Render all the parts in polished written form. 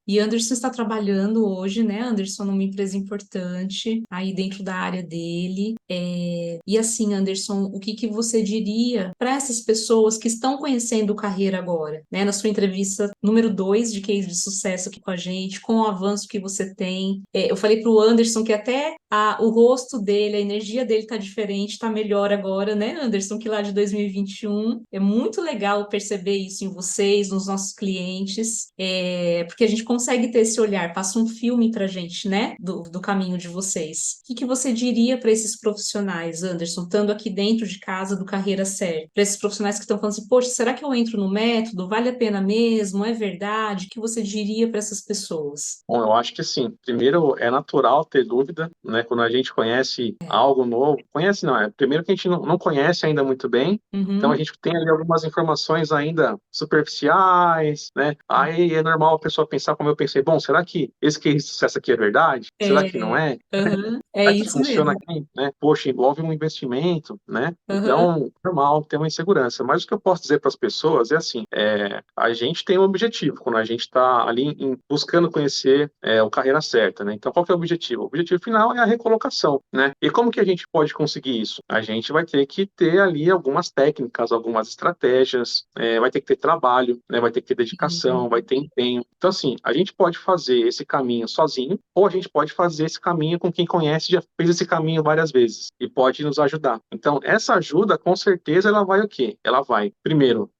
E Anderson está trabalhando hoje, né, Anderson, numa empresa importante, aí dentro da área dele. E assim, Anderson, o que que você diria para essas pessoas que estão conhecendo carreira agora, né? Na sua entrevista número 2 de case de sucesso aqui com a gente, com o avanço que você tem. Eu falei para o Anderson que até o rosto dele, a energia dele tá diferente, tá melhor agora, né, Anderson, que lá de 2021. É muito legal perceber isso em vocês, nos nossos clientes, porque a gente consegue ter esse olhar, passa um filme pra gente, né, do caminho de vocês. O que que você diria para esses profissionais, Anderson, estando aqui dentro de casa do Carreira Certa? Para esses profissionais que estão falando assim, poxa, será que eu entro no método? Vale a pena mesmo? É verdade? O que você diria para essas pessoas? Bom, eu acho que assim, primeiro é natural ter dúvida, né? Quando a gente conhece algo novo, conhece não, primeiro que a gente não conhece ainda muito bem, então a Uhum. gente tem ali algumas informações ainda superficiais, né? Aí é normal a pessoa pensar como eu pensei, bom, será que esse case de sucesso aqui é verdade? Será É, que não é? uhum, é Será que isso funciona mesmo. aqui, né? Poxa, envolve um investimento, né? Uhum. Então, normal ter uma insegurança. Mas o que eu posso dizer para as pessoas é assim, a gente tem um objetivo quando a gente está ali buscando conhecer o carreira certa, né? Então, qual que é o objetivo? O objetivo final é a recolocação, né? E como que a gente pode conseguir isso? A gente vai ter que ter ali algumas técnicas, algumas estratégias, vai ter que ter trabalho, né? Vai ter que ter dedicação, vai ter empenho. Então, assim, a gente pode fazer esse caminho sozinho ou a gente pode fazer esse caminho com quem conhece, já fez esse caminho várias vezes e pode nos ajudar. Então, essa ajuda, com certeza, ela vai o quê? Ela vai, primeiro,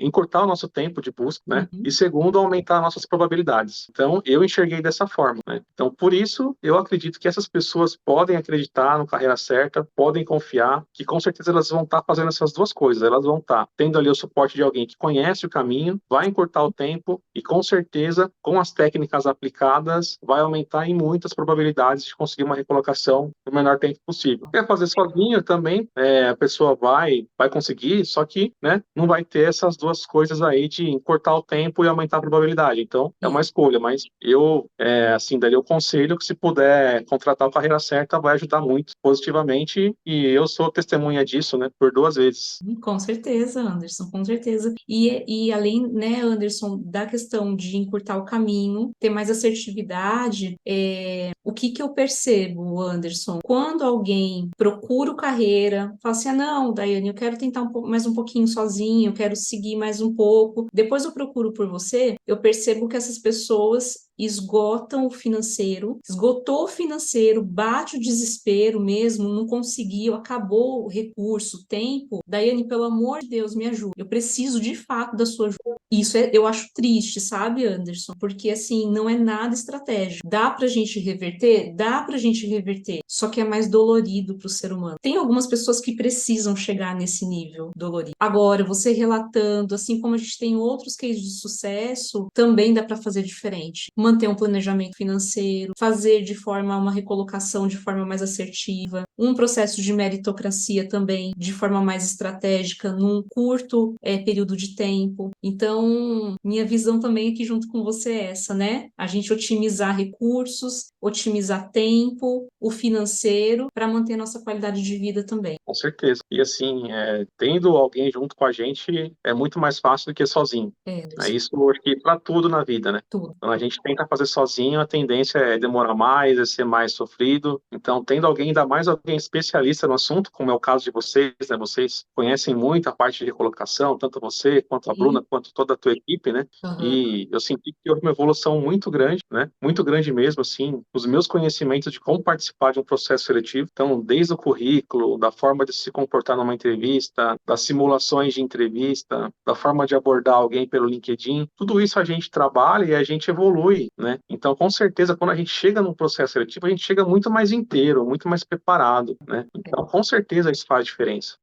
encurtar o nosso tempo de busca, né? E Uhum. segundo, aumentar nossas probabilidades. Então, eu enxerguei dessa forma, né? Então, por isso, eu acredito que essas pessoas podem acreditar no Carreira Certa, podem confiar, que com certeza elas vão estar fazendo essas duas coisas. Elas vão estar tendo ali o suporte de alguém que conhece o caminho, vai encurtar o tempo e, com certeza, com as técnicas aplicadas, vai aumentar em muitas probabilidades de conseguir uma recolocação no menor tempo possível. Quer fazer sozinho também, a pessoa vai conseguir, só que, né, não vai ter essas duas coisas aí de encurtar o tempo e aumentar a probabilidade. Então, é uma escolha, mas eu, assim, daria o conselho que se puder contratar o Carreira Certa, vai ajudar muito positivamente e eu sou testemunha disso, né, por 2 vezes. Com certeza, Anderson, com certeza. E além, né, Anderson, da questão de encurtar o caminho, ter mais assertividade, o que que eu percebo, Anderson? Quando alguém procura o carreira, fala assim, não, Daiane, eu quero tentar mais um pouquinho sozinho, eu quero seguir mais um pouco, depois eu procuro por você, eu percebo que essas pessoas esgotam o financeiro, esgotou o financeiro, bate o desespero mesmo, não conseguiu, acabou o recurso, o tempo. Daiane, pelo amor de Deus, me ajuda. Eu preciso de fato da sua ajuda. Isso eu acho triste, sabe, Anderson? Porque assim, não é nada estratégico. Dá pra gente reverter? Dá pra gente reverter. Só que é mais dolorido pro ser humano. Tem algumas pessoas que precisam chegar nesse nível dolorido. Agora, você relatando, assim como a gente tem outros cases de sucesso, também dá para fazer diferente. Manter um planejamento financeiro, fazer de forma uma recolocação de forma mais assertiva, um processo de meritocracia também de forma mais estratégica num curto período de tempo. Então, minha visão também aqui junto com você é essa, né? A gente otimizar recursos, otimizar tempo, o financeiro, para manter nossa qualidade de vida também. Com certeza. E assim, tendo alguém junto com a gente é muito mais fácil do que sozinho. É Anderson, isso, eu acho que para tudo na vida, né? tudo. Quando a gente tenta fazer sozinho, a tendência é demorar mais, é ser mais sofrido. Então, tendo alguém, ainda mais alguém especialista no assunto, como é o caso de vocês, né? Vocês conhecem muito a parte de recolocação, tanto você, quanto a Bruna, Sim. quanto toda a tua equipe, né? Aham. E eu senti que houve uma evolução muito grande, né? Muito grande mesmo, assim, os meus conhecimentos de como participar de um processo seletivo. Então, desde o currículo, da forma de se comportar numa entrevista, das simulações de entrevista, da forma de abordar alguém pelo LinkedIn, tudo isso a gente trabalha e a gente evolui, né? Então, com certeza, quando a gente chega num processo seletivo, a gente chega muito mais inteiro, muito mais preparado, né? Então, com certeza isso faz diferença.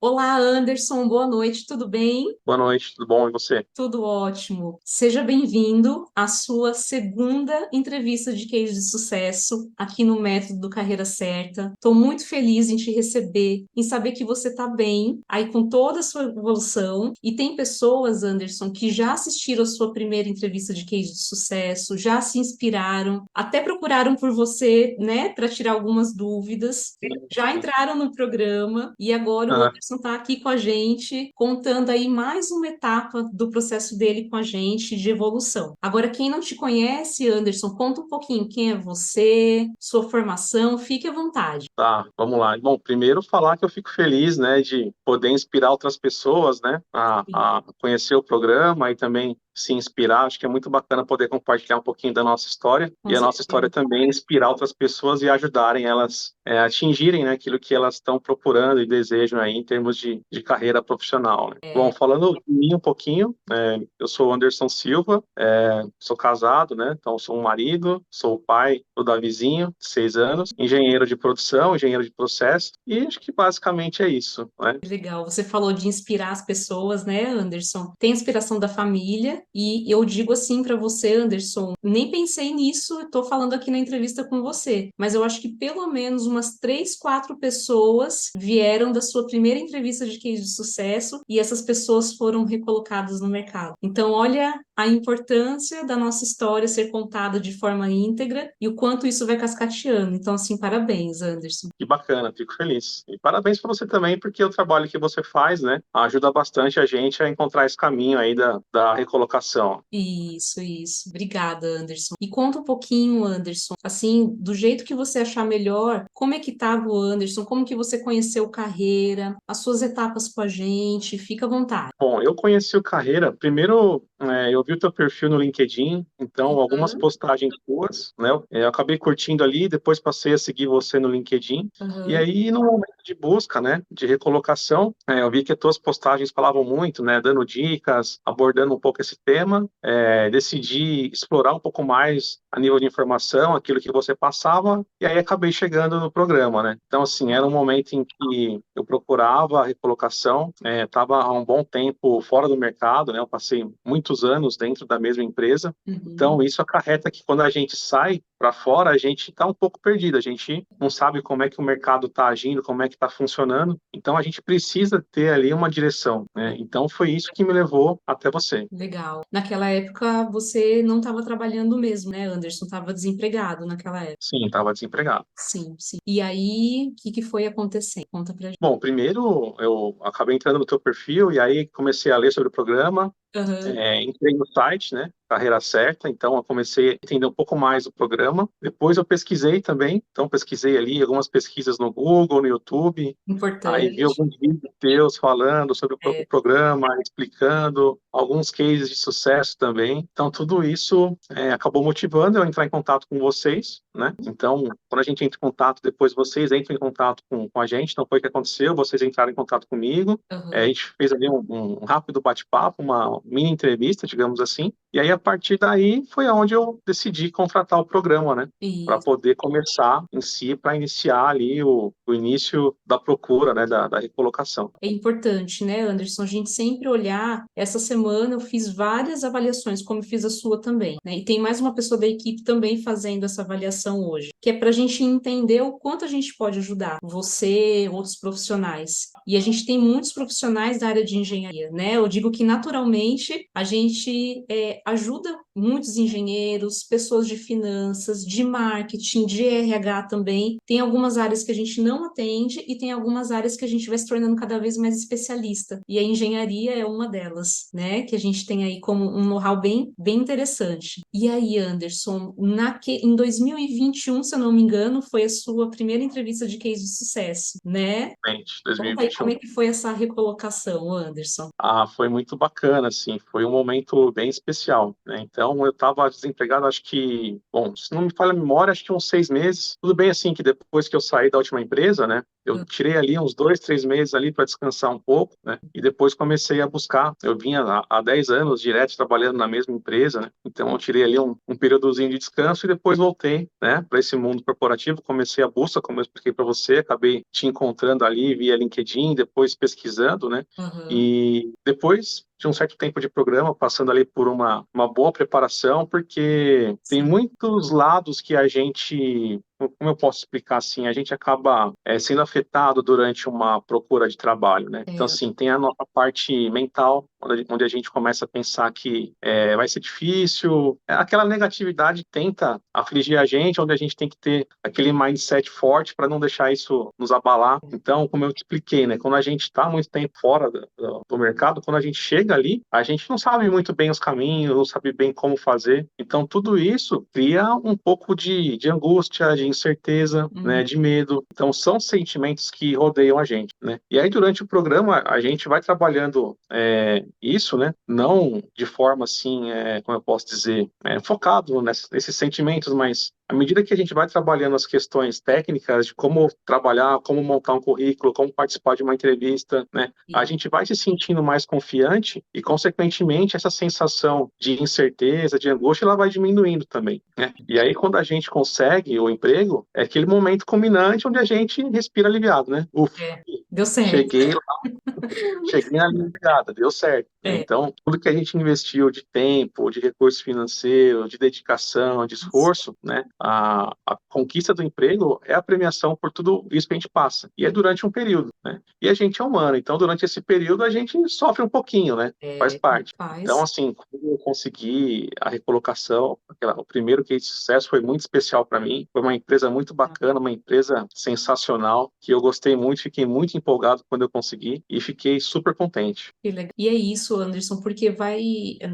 Olá, Anderson, boa noite, tudo bem? Boa noite, tudo bom? E você? Tudo ótimo. Seja bem-vindo à sua segunda entrevista de case de sucesso aqui no Método do Carreira Certa. Estou muito feliz em te receber, em saber que você está bem, aí com toda a sua evolução. E tem pessoas, Anderson, que já assistiram a sua primeira entrevista de case de sucesso, já se inspiraram, até procuraram por você, né, para tirar algumas dúvidas. Já entraram no programa e agora o Ah, Anderson Anderson está aqui com a gente, contando aí mais uma etapa do processo dele com a gente de evolução. Agora, quem não te conhece, Anderson, conta um pouquinho quem é você, sua formação, fique à vontade. Tá, vamos lá. Bom, primeiro falar que eu fico feliz, né, de poder inspirar outras pessoas, né, a conhecer o programa e também se inspirar. Acho que é muito bacana poder compartilhar um pouquinho da nossa história Com e a nossa história certeza. também é inspirar outras pessoas e ajudarem elas a atingirem, né, aquilo que elas estão procurando e desejam aí em termos de carreira profissional, né? Bom, falando de mim um pouquinho, eu sou o Anderson Silva, sou casado, né, então sou um marido, sou o pai do Davizinho, de 6 anos, engenheiro de produção, engenheiro de processo, e acho que basicamente é isso, né? Legal, você falou de inspirar as pessoas, né, Anderson? Tem a inspiração da família, e eu digo assim para você, Anderson, nem pensei nisso, estou falando aqui na entrevista com você, mas eu acho que pelo menos umas 3, 4 pessoas vieram da sua primeira entrevista de case de sucesso e essas pessoas foram recolocadas no mercado. Então, olha a importância da nossa história ser contada de forma íntegra e o quanto isso vai cascateando. Então, assim, parabéns, Anderson. Que bacana, fico feliz. E parabéns para você também, porque o trabalho que você faz, né, ajuda bastante a gente a encontrar esse caminho aí da recolocação. Isso. Obrigada, Anderson. E conta um pouquinho, Anderson, assim, do jeito que você achar melhor, como é que estava o Anderson, como que você conheceu carreira, as suas etapas com a gente, fica à vontade. Bom, eu conheci o Carreira, primeiro, eu vi o teu perfil no LinkedIn, então algumas Aham, postagens tuas, né, eu acabei curtindo ali, depois passei a seguir você no LinkedIn, e aham, aí no momento de busca, né, de recolocação, eu vi que as tuas postagens falavam muito, né, dando dicas, abordando um pouco esse tema, decidi explorar um pouco mais a nível de informação, aquilo que você passava, e aí acabei chegando no programa, né, então assim, era um momento em que eu procurava a recolocação, estava há um bom tempo fora do mercado, né? Eu passei muitos anos dentro da mesma empresa. uhum. Então, isso acarreta que quando a gente sai para fora, a gente está um pouco perdido, a gente não sabe como é que o mercado está agindo, como é que está funcionando. Então, a gente precisa ter ali uma direção, né? Então, foi isso que me levou até você. Legal. Naquela época você não estava trabalhando mesmo, né, Anderson? Estava desempregado naquela época. Sim, estava desempregado. Sim. E aí, o que que foi acontecendo? Conta pra gente. Bom, primeiro eu acabei entrando no teu perfil e aí comecei a ler sobre o programa. Aham, Entrei no site, né? Carreira Certa, então eu comecei a entender um pouco mais do programa. Depois eu pesquisei também, então pesquisei ali algumas pesquisas no Google, no YouTube, aí vi importante. alguns vídeos teus falando sobre o programa, explicando alguns cases de sucesso também. Então tudo isso acabou motivando eu a entrar em contato com vocês, né? Então quando a gente entra em contato, depois vocês entram em contato com a gente. Então foi o que aconteceu, vocês entraram em contato comigo. A Aham. gente fez ali um rápido bate-papo, uma mini entrevista, digamos assim. E aí, a partir daí, foi onde eu decidi contratar o programa, né? Para Isso. poder começar em si, para iniciar ali o início da procura, né? Da recolocação. É importante, né, Anderson? A gente sempre olhar. Essa semana eu fiz várias avaliações, como fiz a sua também, né? E tem mais uma pessoa da equipe também fazendo essa avaliação hoje, que é para a gente entender o quanto a gente pode ajudar você, outros profissionais. E a gente tem muitos profissionais da área de engenharia, né? Eu digo que naturalmente a gente ajuda muitos engenheiros, pessoas de finanças, de marketing, de RH também. Tem algumas áreas que a gente não atende e tem algumas áreas que a gente vai se tornando cada vez mais especialista. E a engenharia é uma delas, né? Que a gente tem aí como um know-how bem interessante. E aí, Anderson, em 2021, se eu não me engano, foi a sua primeira entrevista de case de sucesso, né? Exatamente, Conta aí como 2021. é que foi essa recolocação, Anderson. Ah, foi muito bacana, assim, foi um momento bem especial, né? Então, eu estava desempregado, acho que, bom, se não me falha a memória, acho que uns 6 meses. Tudo bem, assim, que depois que eu saí da última empresa, né, eu tirei ali uns 2, 3 meses ali para descansar um pouco, né, e depois comecei a buscar. Eu vinha há 10 anos direto trabalhando na mesma empresa, né, então eu tirei ali um períodozinho de descanso e depois voltei, né, para esse mundo corporativo. Comecei a busca, como eu expliquei para você, acabei te encontrando ali via LinkedIn, depois pesquisando, né, Aham. e depois de um certo tempo de programa, passando ali por uma boa preparação, porque tem Sim. muitos lados que a gente, como eu posso explicar assim, a gente acaba sendo afetado durante uma procura de trabalho, né? Então, É, assim, tem a nossa parte mental, onde a gente começa a pensar que vai ser difícil, aquela negatividade tenta afligir a gente, onde a gente tem que ter aquele mindset forte para não deixar isso nos abalar. Então, como eu te expliquei, né? Quando a gente está muito tempo fora do mercado, quando a gente chega ali, a gente não sabe muito bem os caminhos, não sabe bem como fazer. Então, tudo isso cria um pouco de angústia, de incerteza, né? uhum, De medo. Então, são sentimentos que rodeiam a gente, né? E aí, durante o programa, a gente vai trabalhando isso, né? Não de forma assim, como eu posso dizer, focado nesses sentimentos, mas à medida que a gente vai trabalhando as questões técnicas de como trabalhar, como montar um currículo, como participar de uma entrevista, né? A sim. gente vai se sentindo mais confiante e, consequentemente, essa sensação de incerteza, de angústia, ela vai diminuindo também, né? E aí, quando a gente consegue o emprego, é aquele momento culminante onde a gente respira aliviado, né? Ufa, É, deu certo. cheguei cheguei na linha de chegada, deu certo, né? É, Então, tudo que a gente investiu de tempo, de recurso financeiro, de dedicação, de isso. esforço, né? A conquista do emprego é a premiação por tudo isso que a gente passa. E é durante um período, né? E a gente é humano, então durante esse período a gente sofre um pouquinho, né? Faz parte. Então, Faz. assim, quando eu consegui a recolocação, o primeiro case de sucesso foi muito especial para mim. Foi uma empresa muito bacana, uma empresa sensacional, que eu gostei muito, fiquei muito empolgado quando eu consegui e fiquei super contente. Que legal. E é isso, Anderson, porque vai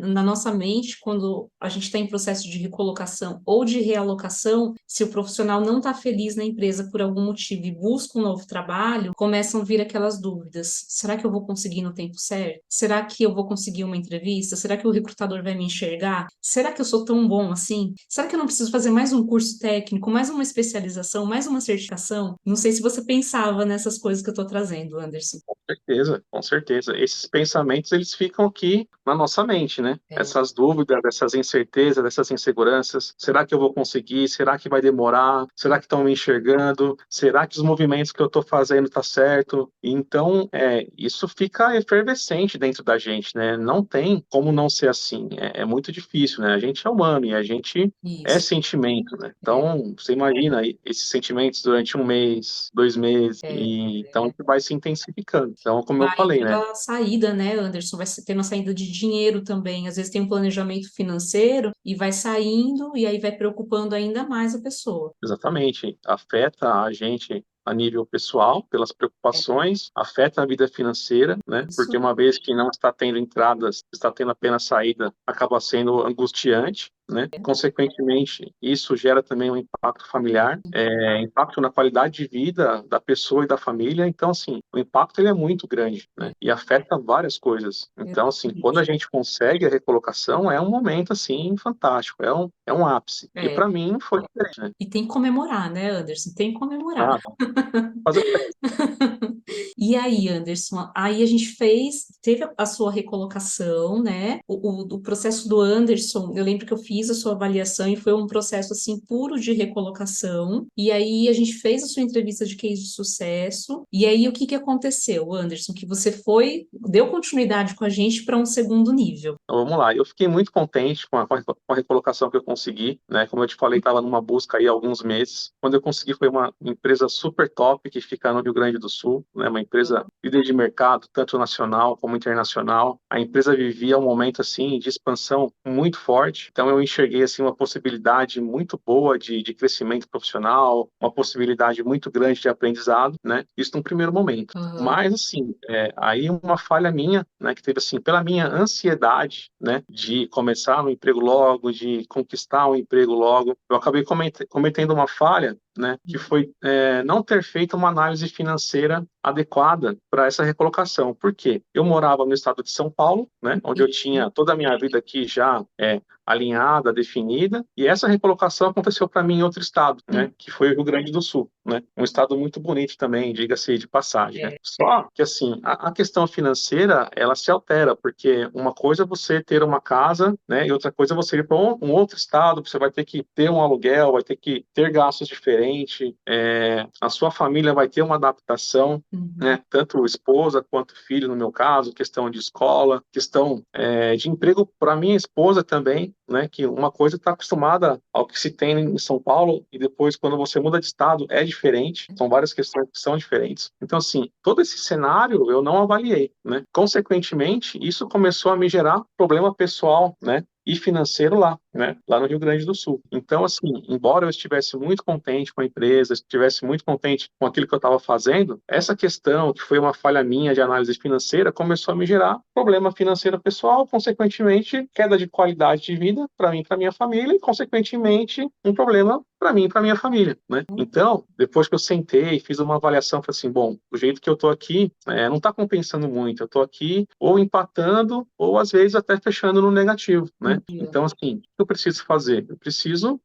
na nossa mente, quando a gente está em processo de recolocação ou de realocação, se o profissional não está feliz na empresa por algum motivo e busca um novo trabalho, começam a vir aquelas dúvidas. Será que eu vou conseguir no tempo certo? Será que eu vou conseguir uma entrevista? Será que o recrutador vai me enxergar? Será que eu sou tão bom assim? Será que eu não preciso fazer mais um curso técnico, mais uma especialização, mais uma certificação? Não sei se você pensava nessas coisas que eu estou trazendo, Anderson. Com certeza, com certeza. Esses pensamentos, eles ficam aqui na nossa mente, né? É, Essas dúvidas, essas incertezas, essas inseguranças. Será que eu vou conseguir? Será que vai demorar? Será que estão me enxergando? Será que os movimentos que eu estou fazendo tá certo? Então, isso fica efervescente dentro da gente, né? Não tem como não ser assim. É muito difícil, né? A gente é humano e a gente é isso. sentimento, né? É, Então, você imagina esses sentimentos durante um mês, 2 meses, é. e então vai se intensificando. Então, como eu Vai falei, tendo né? a saída, né, Anderson? Vai tendo a saída de dinheiro também. Às vezes tem um planejamento financeiro e vai saindo, e aí vai preocupando ainda mais a pessoa. Exatamente, afeta a gente a nível pessoal, pelas É preocupações, afeta a vida financeira, né? Porque isso. uma vez que não está tendo entradas, está tendo apenas saída, acaba sendo angustiante, né? Consequentemente, isso gera também um impacto familiar, impacto na qualidade de vida da pessoa e da família. Então, assim, o impacto ele é muito grande, né? É, E afeta várias coisas. Então, assim, quando a exatamente. gente consegue a recolocação, é um momento assim fantástico, é um ápice. E É. para mim foi diferente, né? E tem que comemorar, né, Anderson? Tem que comemorar. Ah, fazer E aí, Anderson, aí a gente teve a sua recolocação, né? O processo do Anderson, eu lembro que eu fiz a sua avaliação e foi um processo assim puro de recolocação. E aí a gente fez a sua entrevista de case de sucesso. E aí o que que aconteceu, Anderson? Que você deu continuidade com a gente para um segundo nível. Então, vamos lá. Eu fiquei muito contente com a recolocação que eu consegui, né? Como eu te falei, estava numa busca aí há alguns meses. Quando eu consegui, foi uma empresa super top que fica no Rio Grande do Sul, né? Uma empresa líder de mercado, tanto nacional como internacional. A empresa vivia um momento assim de expansão muito forte. Então, eu enxerguei assim uma possibilidade muito boa de crescimento profissional, uma possibilidade muito grande de aprendizado, né? Isso num primeiro momento. Aham. Mas, assim, aí uma falha minha, né, que teve, assim, pela minha ansiedade, né, de começar no emprego logo, de conquistar um emprego logo, eu acabei cometendo uma falha, né, que foi não ter feito uma análise financeira adequada para essa recolocação. Por quê? Eu morava no estado de São Paulo, né, onde eu tinha toda a minha vida aqui já alinhada, definida, e essa recolocação aconteceu para mim em outro estado, né, que foi o Rio Grande do Sul, né, um estado muito bonito também, diga-se de passagem, né. É, Só que assim, a questão financeira, ela se altera, porque uma coisa é você ter uma casa, né, e outra coisa é você ir para um outro estado, você vai ter que ter um aluguel, vai ter que ter gastos diferentes, diferente, a sua família vai ter uma adaptação, né? Tanto esposa quanto filho, no meu caso, questão de escola, questão de emprego para minha esposa também, né? Que uma coisa está acostumada ao que se tem em São Paulo e depois, quando você muda de estado, é diferente. São várias questões que são diferentes. Então, assim, todo esse cenário eu não avaliei, né? Consequentemente, isso começou a me gerar problema pessoal, né? E financeiro lá, né? Lá no Rio Grande do Sul. Então, assim, embora eu estivesse muito contente com a empresa, estivesse muito contente com aquilo que eu estava fazendo, essa questão, que foi uma falha minha de análise financeira, começou a me gerar problema financeiro pessoal, consequentemente, queda de qualidade de vida para mim e para minha família, e, consequentemente, um problema para mim e para minha família, né? Então, depois que eu sentei, fiz uma avaliação, falei assim, bom, do jeito que eu tô aqui, não está compensando muito, eu tô aqui ou empatando, ou às vezes até fechando no negativo, né? Então, assim, o que eu preciso fazer? Eu preciso,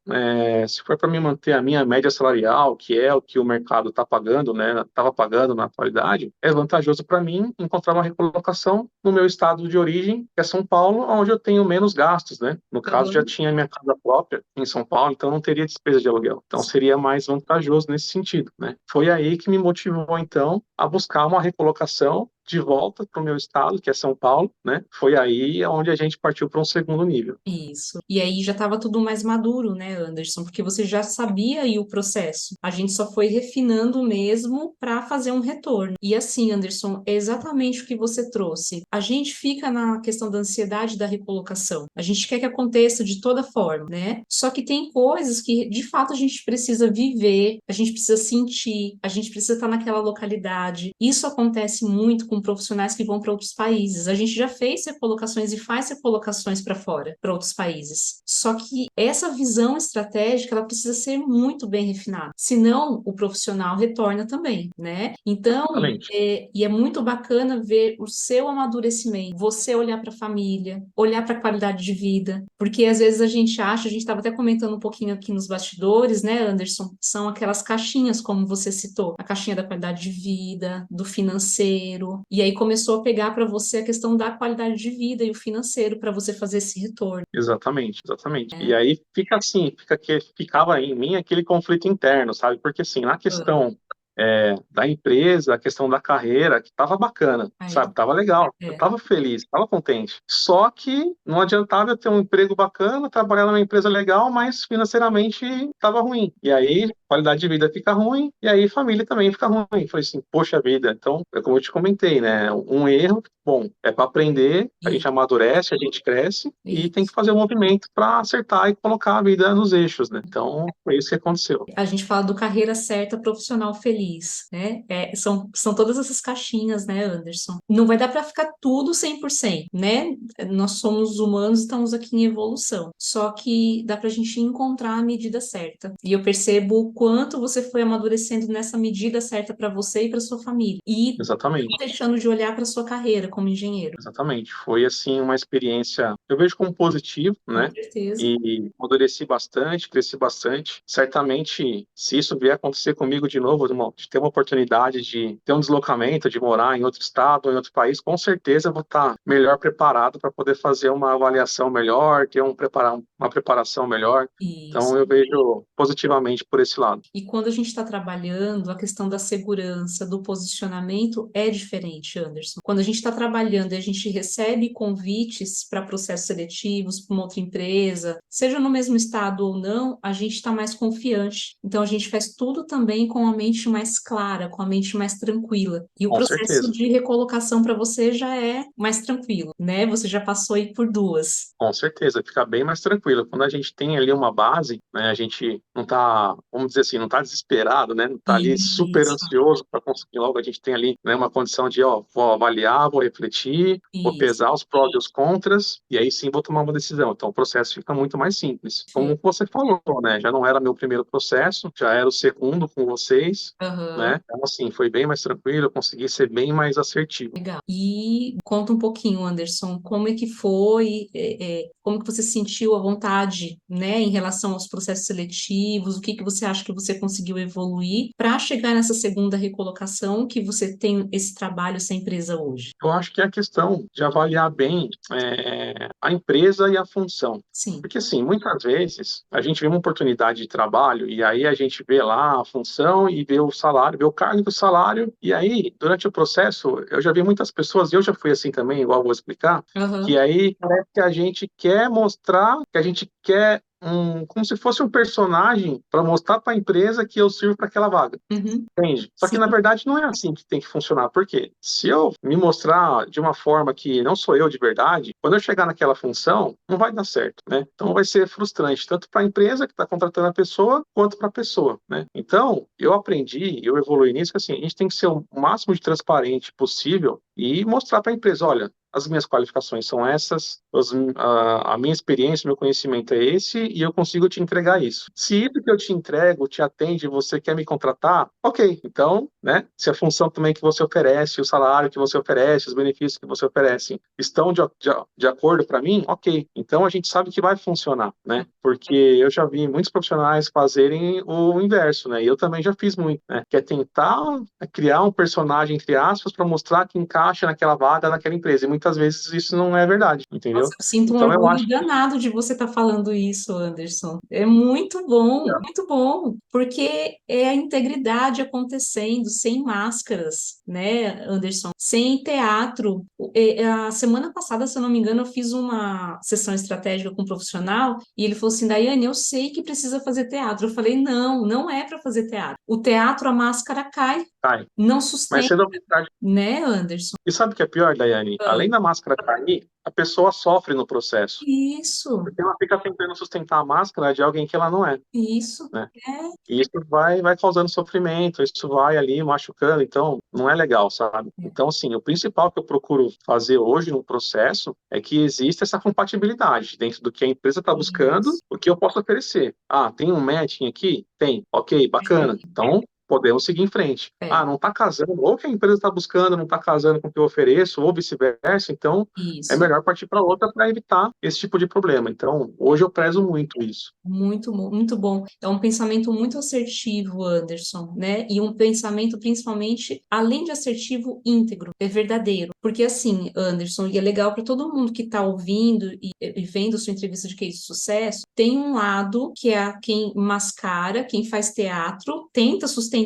se for para me manter a minha média salarial, que é o que o mercado está pagando, né? Estava pagando na atualidade, é vantajoso para mim encontrar uma recolocação no meu estado de origem, que é São Paulo, onde eu tenho menos gastos, né? No caso, já tinha minha casa própria em São Paulo, então não teria despesa de aluguel. Então, seria mais vantajoso nesse sentido, né? Foi aí que me motivou, então, a buscar uma recolocação de volta para o meu estado, que é São Paulo, né? Foi aí onde a gente partiu para um segundo nível. Isso. E aí já estava tudo mais maduro, né, Anderson? Porque você já sabia aí o processo. A gente só foi refinando mesmo para fazer um retorno. E assim, Anderson, é exatamente o que você trouxe. A gente fica na questão da ansiedade da recolocação. A gente quer que aconteça de toda forma, né? Só que tem coisas que, de fato, a gente precisa viver, a gente precisa sentir, a gente precisa estar naquela localidade. Isso acontece muito com profissionais que vão para outros países. A gente já fez recolocações e faz recolocações para fora, para outros países. Só que essa visão estratégica, ela precisa ser muito bem refinada. Senão, o profissional retorna também, né? Então, Exatamente. e é muito bacana ver o seu amadurecimento, você olhar para a família, olhar para a qualidade de vida, porque às vezes a gente acha, a gente estava até comentando um pouquinho aqui nos bastidores, né, Anderson? São aquelas caixinhas, como você citou, a caixinha da qualidade de vida, do financeiro, e aí começou a pegar para você a questão da qualidade de vida e o financeiro para você fazer esse retorno. Exatamente, exatamente. E Né? aí fica assim, ficava em mim aquele conflito interno, sabe? Porque assim, na questão da empresa, a questão da carreira, que tava bacana, Aí, sabe? Tava legal, eu é. tava feliz, tava contente. Só que não adiantava eu ter um emprego bacana, trabalhar numa empresa legal, mas financeiramente tava ruim. E aí, qualidade de vida fica ruim, e aí família também fica ruim. Falei assim, poxa vida. Então, é como eu te comentei, né? Um erro, bom, é para aprender, a gente E, amadurece, a gente cresce, e tem que isso. fazer o movimento para acertar e colocar a vida nos eixos, né? Então, foi isso que aconteceu. A gente fala do carreira certa, profissional feliz, né? São todas essas caixinhas, né, Anderson? Não vai dar para ficar tudo 100%, né? Nós somos humanos e estamos aqui em evolução. Só que dá para a gente encontrar a medida certa. E eu percebo o quanto você foi amadurecendo nessa medida certa para você e para sua família. E não Exatamente. deixando de olhar para sua carreira como engenheiro. Exatamente. Foi, assim, uma experiência, eu vejo como positivo, Com né? certeza. E amadureci bastante, cresci bastante. Certamente, se isso vier acontecer comigo de novo, de ter uma oportunidade de ter um deslocamento, de morar em outro estado, em outro país, com certeza eu vou estar melhor preparado para poder fazer uma avaliação melhor, ter uma preparação melhor. Então, Isso. eu vejo positivamente por esse lado. E quando a gente está trabalhando, a questão da segurança, do posicionamento é diferente, Anderson. Quando a gente está trabalhando e a gente recebe convites para processos seletivos, para uma outra empresa, seja no mesmo estado ou não, a gente está mais confiante. Então a gente faz tudo também com a mente mais clara, com a mente mais tranquila. E o Com processo certeza. de recolocação para você já é mais tranquilo, né? Você já passou aí por duas. Com certeza, fica bem mais tranquilo. Quando a gente tem ali uma base, né, a gente não tá, vamos dizer assim, não tá desesperado, né, não tá ali super Isso, ansioso para conseguir logo. A gente tem ali, né, uma condição de, ó, vou avaliar, vou refletir, vou isso. pesar os prós e os contras, e aí sim vou tomar uma decisão. Então o processo fica muito mais simples. Como você falou, né, já não era meu primeiro processo, já era o segundo com vocês, Aham. né? Então, assim, foi bem mais tranquilo, eu consegui ser bem mais assertivo. Legal. E conta um pouquinho, Anderson, como é que foi, como que você sentiu a vontade, né, em relação aos processos seletivos, o que que você acha que você conseguiu evoluir para chegar nessa segunda recolocação que você tem esse trabalho, essa empresa hoje? Eu acho que é a questão de avaliar bem a empresa e a função. Sim. Porque, assim, muitas vezes a gente vê uma oportunidade de trabalho e aí a gente vê lá a função e vê o salário, vê o cargo do salário, e aí, durante o processo, eu já vi muitas pessoas, e eu já fui assim também, igual eu vou explicar, que Aham. aí parece que a gente quer mostrar, que a gente quer como se fosse um personagem para mostrar para a empresa que eu sirvo para aquela vaga. Uhum. Entende? Só que Sim. na verdade não é assim que tem que funcionar. Por quê? Se eu me mostrar de uma forma que não sou eu de verdade, quando eu chegar naquela função, não vai dar certo, né? Então vai ser frustrante tanto para a empresa que está contratando a pessoa, quanto para a pessoa, né? Então eu aprendi, eu evoluí nisso, que assim, a gente tem que ser o máximo de transparente possível e mostrar para a empresa, olha, as minhas qualificações são essas, a minha experiência, meu conhecimento é esse e eu consigo te entregar isso. Se isso que eu te entrego te atende, você quer me contratar, ok. Então, né, se a função também que você oferece, o salário que você oferece, os benefícios que você oferece estão de acordo para mim, ok. Então a gente sabe que vai funcionar, né? Porque eu já vi muitos profissionais fazerem o inverso, né? E eu também já fiz muito, né? Que é tentar criar um personagem, entre aspas, para mostrar que encaixa naquela vaga, naquela empresa. E muitas vezes isso não é verdade, Nossa, entendeu? eu sinto um Então eu orgulho acho que danado de você estar falando isso, Anderson. É muito bom, porque é a integridade acontecendo, sem máscaras, né, Anderson? Sem teatro. A semana passada, se eu não me engano, eu fiz uma sessão estratégica com um profissional e ele falou assim: Daiane, eu sei que precisa fazer teatro. Eu falei: não, não é para fazer teatro. O teatro, a máscara cai, cai. não Mas sustenta, cedo ou mais tarde. né, Anderson? E sabe o que é pior, Daiane? Ah, Além da máscara cair, a pessoa sofre no processo. isso, Porque ela fica tentando sustentar a máscara de alguém que ela não é, isso. né? É. E isso vai causando sofrimento, isso vai ali machucando, então não é legal, sabe? Então, assim, o principal que eu procuro fazer hoje no processo é que exista essa compatibilidade dentro do que a empresa está buscando, Isso, o que eu posso oferecer. Ah, tem um matching aqui? Tem. Ok, bacana. perfeito. Então, podemos seguir em frente. É, Ah, não está casando, ou que a empresa está buscando não está casando com o que eu ofereço, ou vice-versa, então é isso. melhor partir para outra para evitar esse tipo de problema. Então, hoje eu prezo muito isso. Muito, muito bom. É um pensamento muito assertivo, Anderson, né? E um pensamento, principalmente, além de assertivo, íntegro, é verdadeiro. Porque, assim, Anderson, e é legal para todo mundo que está ouvindo e vendo sua entrevista de case de sucesso, tem um lado que é quem mascara, quem faz teatro, tenta sustentar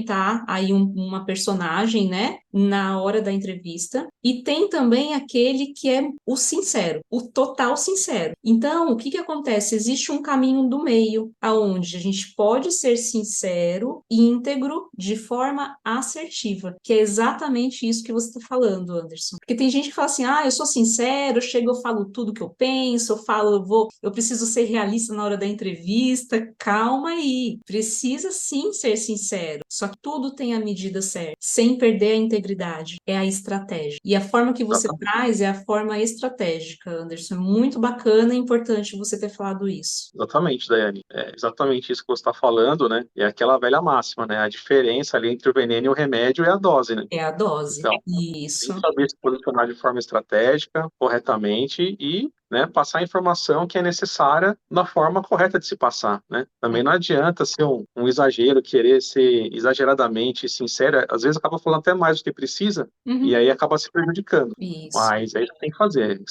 aí uma personagem, né? Na hora da entrevista. E tem também aquele que é o sincero, o total sincero. Então, o que que acontece? Existe um caminho do meio, aonde a gente pode ser sincero, íntegro, de forma assertiva, que é exatamente isso que você está falando, Anderson. Porque tem gente que fala assim: ah, eu sou sincero, eu chego, eu falo tudo que eu penso, eu falo, eu preciso ser realista na hora da entrevista. Calma aí, precisa sim ser sincero. Só que tudo tem a medida certa, sem perder a integridade. É a estratégia. E a forma que você traz é a forma estratégica, Anderson. Muito bacana e importante você ter falado isso. Exatamente, Daiane. É exatamente isso que você está falando, né? É aquela velha máxima, né? A diferença ali entre o veneno e o remédio é a dose, né? É a dose. Então, tem Isso. que saber se posicionar de forma estratégica, corretamente e, né, passar a informação que é necessária na forma correta de se passar, né? É. Também não adianta ser um exagero, querer ser exageradamente sincero, às vezes acaba falando até mais do que precisa e Uhum. aí acaba se prejudicando. Isso. Mas é isso que tem que fazer,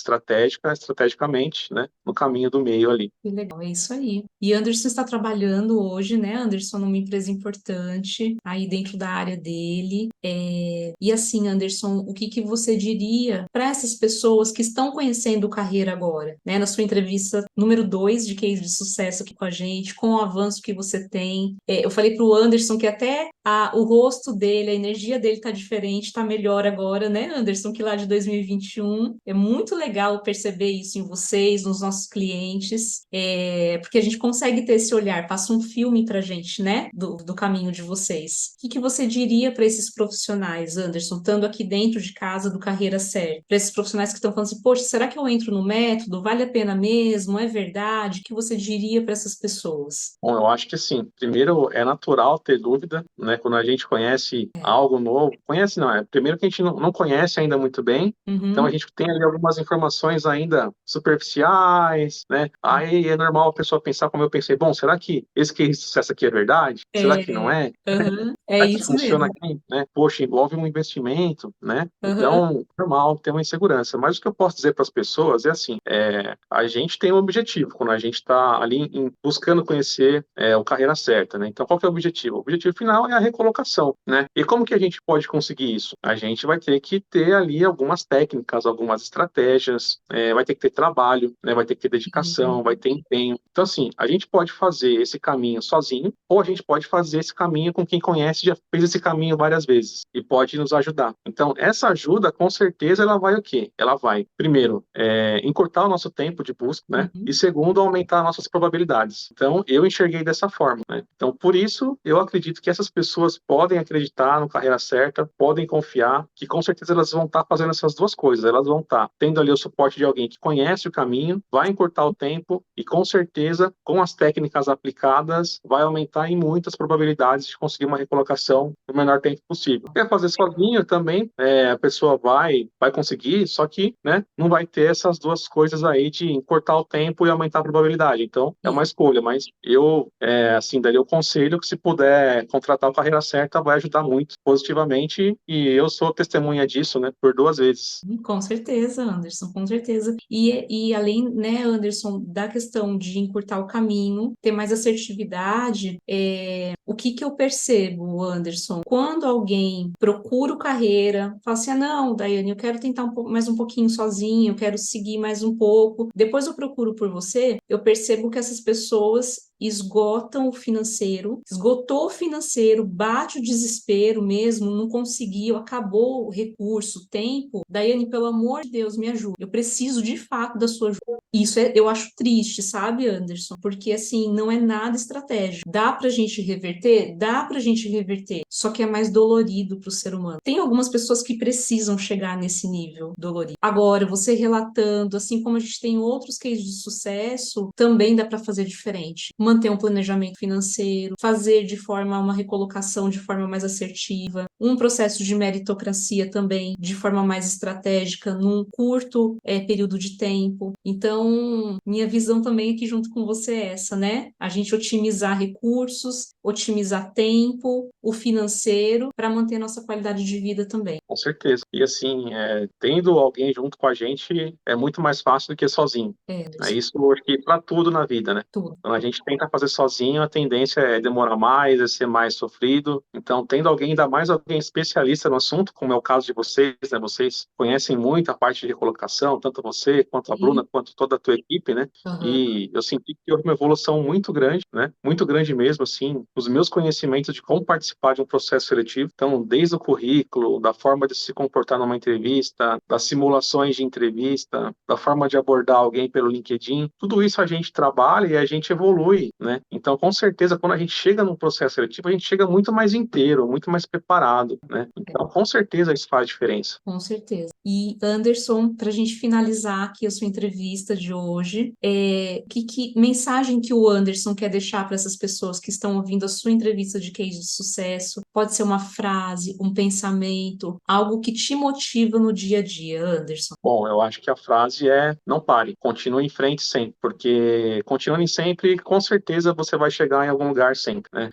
estrategicamente, né, no caminho do meio ali. Que legal, é isso aí. E Anderson está trabalhando hoje, né, Anderson, numa empresa importante, aí dentro da área dele. E assim, Anderson, o que que você diria para essas pessoas que estão conhecendo carreira agora, né? Na sua entrevista número 2 de case de sucesso aqui com a gente, com o avanço que você tem. Eu falei para o Anderson que até o rosto dele, a energia dele tá diferente, tá melhor agora, né, Anderson, que lá de 2021. É muito legal perceber isso em vocês, nos nossos clientes, porque a gente consegue ter esse olhar, passa um filme pra gente, né, do caminho de vocês. O que que você diria para esses profissionais, Anderson, estando aqui dentro de casa do Carreira Certa? Para esses profissionais que estão falando assim, poxa, será que eu entro no método? Vale a pena mesmo? É verdade? O que você diria para essas pessoas? Bom, eu acho que assim, primeiro é natural ter dúvida, né? né? Quando a gente conhece algo novo, conhece não, é primeiro que a gente não conhece ainda muito bem, então a Uhum. gente tem ali algumas informações ainda superficiais, né? Aí é normal a pessoa pensar como eu pensei, bom, será que esse case de sucesso aqui é verdade? Será que não É, é? aham, é Será que isso funciona mesmo. aqui, né? Poxa, envolve um investimento, né? Aham, Então, normal, tem uma insegurança. Mas o que eu posso dizer para as pessoas é assim, a gente tem um objetivo quando a gente está ali buscando conhecer o carreira certa, né? Então, qual que é o objetivo? O objetivo final é a recolocação, né? E como que a gente pode conseguir isso? A gente vai ter que ter ali algumas técnicas, algumas estratégias, vai ter que ter trabalho, né? Vai ter que ter dedicação, vai ter empenho. Então, assim, a gente pode fazer esse caminho sozinho, ou a gente pode fazer esse caminho com quem conhece, já fez esse caminho várias vezes e pode nos ajudar. Então, essa ajuda, com certeza, ela vai o quê? Ela vai, primeiro, encurtar o nosso tempo de busca, né? E uhum. segundo, aumentar nossas probabilidades. Então, eu enxerguei dessa forma, né? Então, por isso, eu acredito que essas pessoas podem acreditar no carreira certa, podem confiar, que com certeza elas vão estar fazendo essas duas coisas. Elas vão estar tendo ali o suporte de alguém que conhece o caminho, vai encurtar o tempo e, com certeza, com as técnicas aplicadas, vai aumentar em muitas probabilidades de conseguir uma recolocação no menor tempo possível. Quer fazer sozinho também, a pessoa vai conseguir, só que, né, não vai ter essas duas coisas aí de encurtar o tempo e aumentar a probabilidade. Então, é uma Isso. escolha, mas eu, assim, daria o conselho que se puder contratar o Carreira Certa, vai ajudar muito positivamente e eu sou testemunha disso, né, por 2 vezes. Com certeza, Anderson, com certeza. E além, né, Anderson, da questão de encurtar o caminho, ter mais assertividade, o que que eu percebo, Anderson? Quando alguém procura o carreira, fala assim, ah, não, Daiane, eu quero tentar mais um pouquinho sozinho, eu quero seguir mais um pouco, depois eu procuro por você, eu percebo que essas pessoas esgotam o financeiro, esgotou o financeiro, bate o desespero mesmo, não conseguiu, acabou o recurso, o tempo. Daiane, pelo amor de Deus, me ajuda. Eu preciso de fato da sua ajuda. Isso eu acho triste, sabe, Anderson? Porque assim, não é nada estratégico. Dá pra gente reverter? Dá pra gente reverter. Só que é mais dolorido pro ser humano. Tem algumas pessoas que precisam chegar nesse nível dolorido. Agora, você relatando, assim como a gente tem outros cases de sucesso, também dá pra fazer diferente. Manter um planejamento financeiro, fazer de forma uma recolocação de forma mais assertiva, um processo de meritocracia também de forma mais estratégica num curto período de tempo. Então, minha visão também aqui junto com você é essa, né? A gente otimizar recursos, otimizar tempo, o financeiro, para manter nossa qualidade de vida também. Com certeza. E assim, tendo alguém junto com a gente é muito mais fácil do que sozinho. É, É Anderson, isso, eu acho que para tudo na vida, né? tudo. Quando a gente tenta fazer sozinho, a tendência é demorar mais, é ser mais sofrido. Então, tendo alguém, ainda mais alguém especialista no assunto, como é o caso de vocês, né? Vocês conhecem muito a parte de recolocação, tanto você, quanto a Bruna, E, quanto toda a tua equipe, né? aham, E eu senti que houve uma evolução muito grande, né? Muito grande mesmo, assim, os meus conhecimentos de como participar de um processo seletivo. Então, desde o currículo, da forma de se comportar numa entrevista, das simulações de entrevista, da forma de abordar alguém pelo LinkedIn, tudo isso a gente trabalha e a gente evolui, né? Então, com certeza, quando a gente chega num processo seletivo, a gente chega muito mais inteiro, muito mais preparado, né? Então, com certeza isso faz diferença. com certeza. E Anderson, para a gente finalizar aqui a sua entrevista de hoje, que mensagem que o Anderson quer deixar para essas pessoas que estão ouvindo a sua entrevista de case de sucesso? Pode ser uma frase, um pensamento, algo que te motiva no dia a dia, Anderson. Bom, eu acho que a frase é não pare, continue em frente sempre, porque continuando sempre, com certeza você vai chegar em algum lugar sempre, né?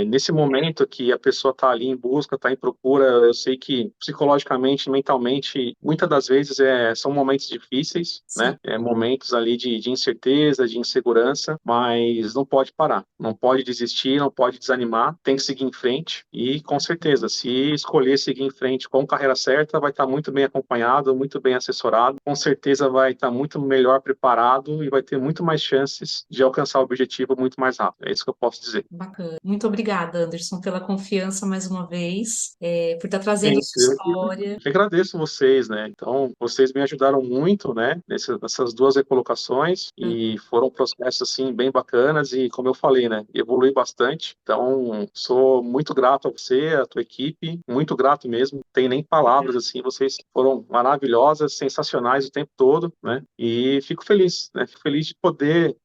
Nesse momento que a pessoa está ali em busca, está em procura, eu sei que psicologicamente, mentalmente, muitas das vezes são momentos difíceis, Sim, né? Momentos ali de incerteza, de insegurança, mas não pode parar, não pode desistir, não pode desanimar, tem que seguir em frente e, com certeza, se escolher seguir em frente com a carreira certa, vai estar muito bem acompanhado, muito bem assessorado, com certeza vai estar muito melhor preparado e vai ter muito mais chances de alcançar o objetivo muito mais rápido. É isso que eu posso dizer. bacana. Muito obrigada, Anderson, pela confiança mais uma vez, por estar É trazendo a isso, sua história. que agradeço vocês, né? Então, vocês me ajudaram muito, né, nessas 2 recolocações e foram processos, assim, bem bacanas e, como eu falei, né, evolui bastante. Então, sou muito grato grato a você, a tua equipe, muito grato mesmo. Não tem nem palavras assim, vocês foram maravilhosas, sensacionais o tempo todo, né? E fico feliz, né? Fico feliz de poder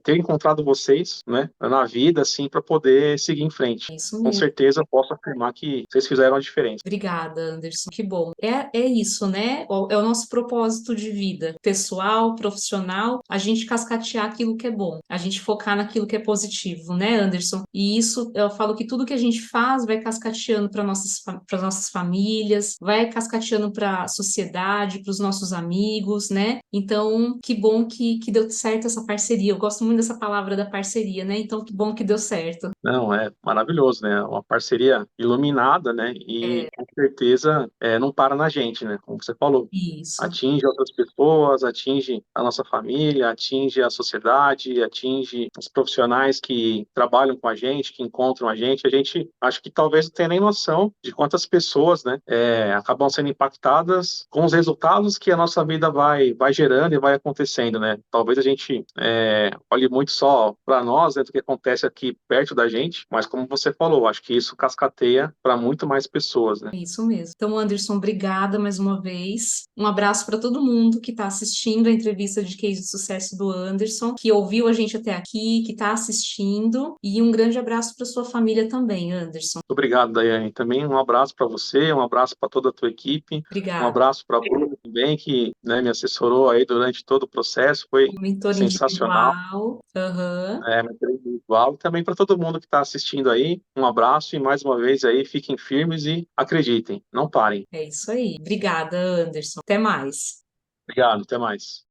ter encontrado vocês, né? Na vida, assim, para poder seguir em frente. É isso Com mesmo. certeza posso afirmar que vocês fizeram a diferença. Obrigada, Anderson. Que bom. É isso, né? É o nosso propósito de vida, pessoal, profissional, a gente cascatear aquilo que é bom, a gente focar naquilo que é positivo, né, Anderson? E isso, eu falo que tudo que a gente faz vai cascateando para nossas famílias, vai cascateando para a sociedade, para os nossos amigos, né? Então, que bom que deu certo essa parceria. Eu gosto muito dessa palavra da parceria, né? Então, que bom que deu certo. Não, é maravilhoso, né? Uma parceria iluminada, né? E com certeza não para na gente, né? Como você falou. Isso. Atinge outras pessoas, atinge a nossa família, atinge a sociedade, atinge os profissionais que trabalham com a gente, que encontram a gente. A gente acho que talvez não tenha nem noção de quantas pessoas, né, acabam sendo impactadas com os resultados que a nossa vida vai gerando e vai acontecendo, né? Talvez a gente olhe muito só para nós, né, do que acontece aqui perto da gente, mas como você falou, acho que isso cascateia para muito mais pessoas, né? É isso mesmo. Então, Anderson, obrigada mais uma vez. Um abraço para todo mundo que está assistindo a entrevista de case de sucesso do Anderson, que ouviu a gente até aqui, que está assistindo, e um grande abraço para sua família também, Anderson. Obrigado, Daiane. Também um abraço para você, um abraço para toda a tua equipe, um Obrigada. abraço para a Bruna também, que, né, me assessorou aí durante todo o processo, foi Um mentor sensacional, individual. Aham. mentoria individual. E também para todo mundo que está assistindo aí, um abraço e mais uma vez aí, fiquem firmes e acreditem, não parem. É isso aí. Obrigada, Anderson. Até mais. Obrigado, até mais.